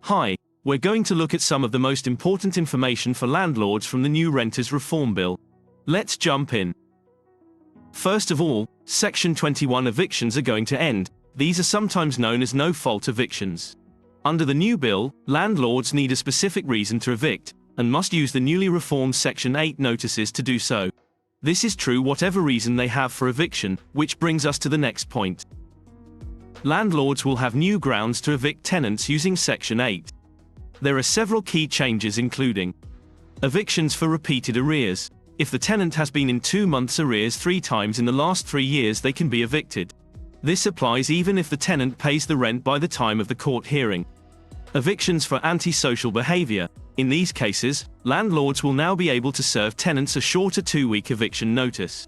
Hi, we're going to look at some of the most important information for landlords from the new Renters Reform Bill. Let's jump in. First of all, Section 21 evictions are going to end. These are sometimes known as no-fault evictions. Under the new bill, landlords need a specific reason to evict, and must use the newly reformed Section 8 notices to do so. This is true whatever reason they have for eviction, which brings us to the next point. Landlords will have new grounds to evict tenants using Section 8. There are several key changes including evictions for repeated arrears. If the tenant has been in 2 months' arrears 3 times in the last 3 years, they can be evicted. This applies even if the tenant pays the rent by the time of the court hearing. Evictions for antisocial behavior. In these cases, landlords will now be able to serve tenants a shorter 2-week eviction notice.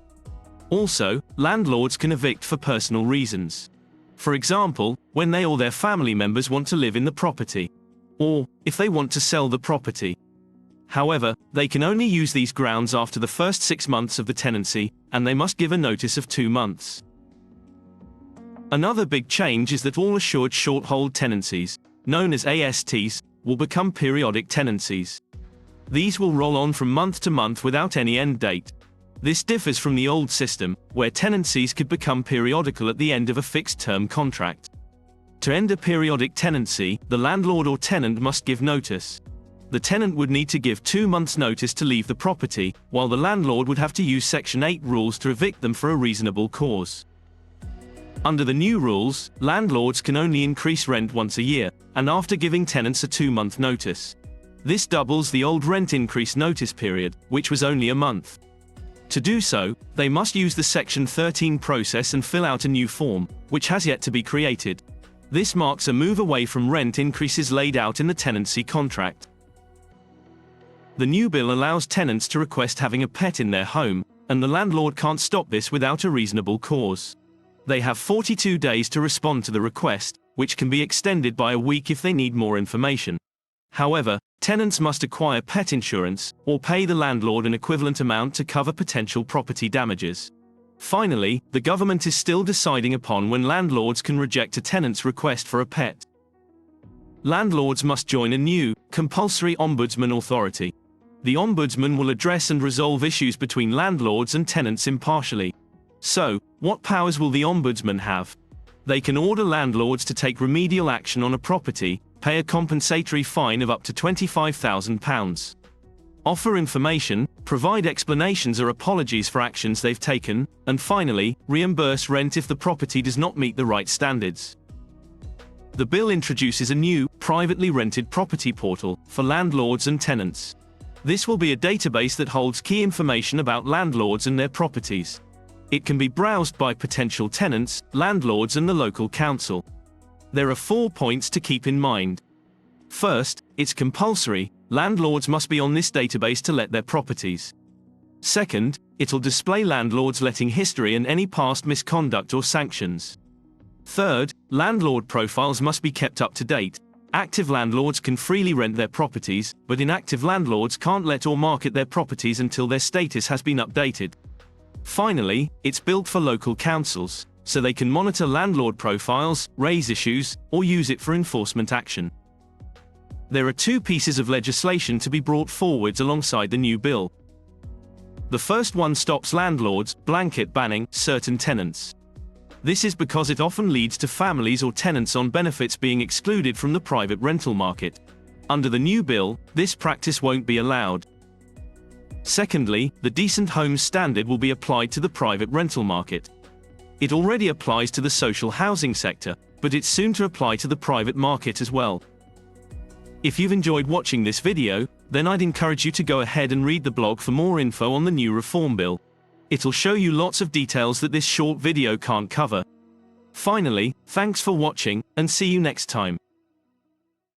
Also, landlords can evict for personal reasons. For example, when they or their family members want to live in the property, or if they want to sell the property. However, they can only use these grounds after the first 6 months of the tenancy, and they must give a notice of 2 months. Another big change is that all assured short-hold tenancies, known as ASTs, will become periodic tenancies. These will roll on from month to month without any end date. This differs from the old system, where tenancies could become periodical at the end of a fixed-term contract. To end a periodic tenancy, the landlord or tenant must give notice. The tenant would need to give 2 months' notice to leave the property, while the landlord would have to use Section 8 rules to evict them for a reasonable cause. Under the new rules, landlords can only increase rent once a year, and after giving tenants a 2-month notice. This doubles the old rent increase notice period, which was only a month. To do so, they must use the Section 13 process and fill out a new form, which has yet to be created. This marks a move away from rent increases laid out in the tenancy contract. The new bill allows tenants to request having a pet in their home, and the landlord can't stop this without a reasonable cause. They have 42 days to respond to the request, which can be extended by a week if they need more information. However, tenants must acquire pet insurance, or pay the landlord an equivalent amount to cover potential property damages. Finally, the government is still deciding upon when landlords can reject a tenant's request for a pet. Landlords must join a new, compulsory ombudsman authority. The ombudsman will address and resolve issues between landlords and tenants impartially. So, what powers will the ombudsman have? They can order landlords to take remedial action on a property, pay a compensatory fine of up to £25,000. Offer information, provide explanations or apologies for actions they've taken, and finally, reimburse rent if the property does not meet the right standards. The bill introduces a new, privately rented property portal for landlords and tenants. This will be a database that holds key information about landlords and their properties. It can be browsed by potential tenants, landlords and the local council. There are 4 points to keep in mind. First, it's compulsory. Landlords must be on this database to let their properties. Second, it'll display landlords' letting history and any past misconduct or sanctions. Third, landlord profiles must be kept up to date. Active landlords can freely rent their properties, but inactive landlords can't let or market their properties until their status has been updated. Finally, it's built for local councils, so they can monitor landlord profiles, raise issues, or use it for enforcement action. There are 2 pieces of legislation to be brought forwards alongside the new bill. The first one stops landlords blanket banning certain tenants. This is because it often leads to families or tenants on benefits being excluded from the private rental market. Under the new bill, this practice won't be allowed. Secondly, the Decent Homes Standard will be applied to the private rental market. It already applies to the social housing sector, but it's soon to apply to the private market as well. If you've enjoyed watching this video, then I'd encourage you to go ahead and read the blog for more info on the new reform bill. It'll show you lots of details that this short video can't cover. Finally, thanks for watching, and see you next time.